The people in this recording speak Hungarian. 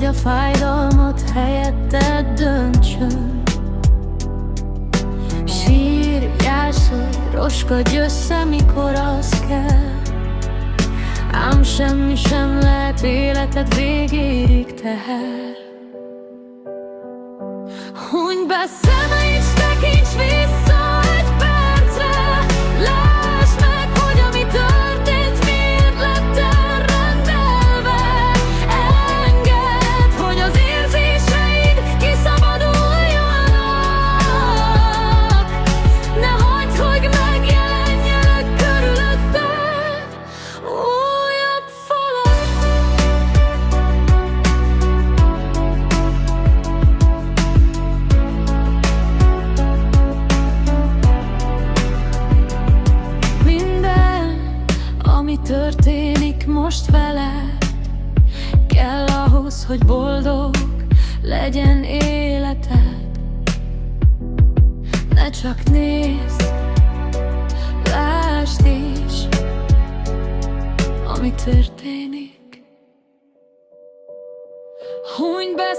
a fájdalmat helyetted döntsön. Sírj, gyászolj, roskodj össze, mikor az kell, ám semmi sem lehet életed végéig teher. Hunyd be szeme és tekints vissza egy percre, lásd meg, hogy ami történt, miért lett elrendelve. Engedd, hogy az érzéseid kiszabaduljanak, ne hagyd, hogy megjelenjenek körülötted újabb falak. Ami történik most veled, kell ahhoz, hogy boldog legyen életed. Ne csak nézd, lásd is, ami történik. Hunyd be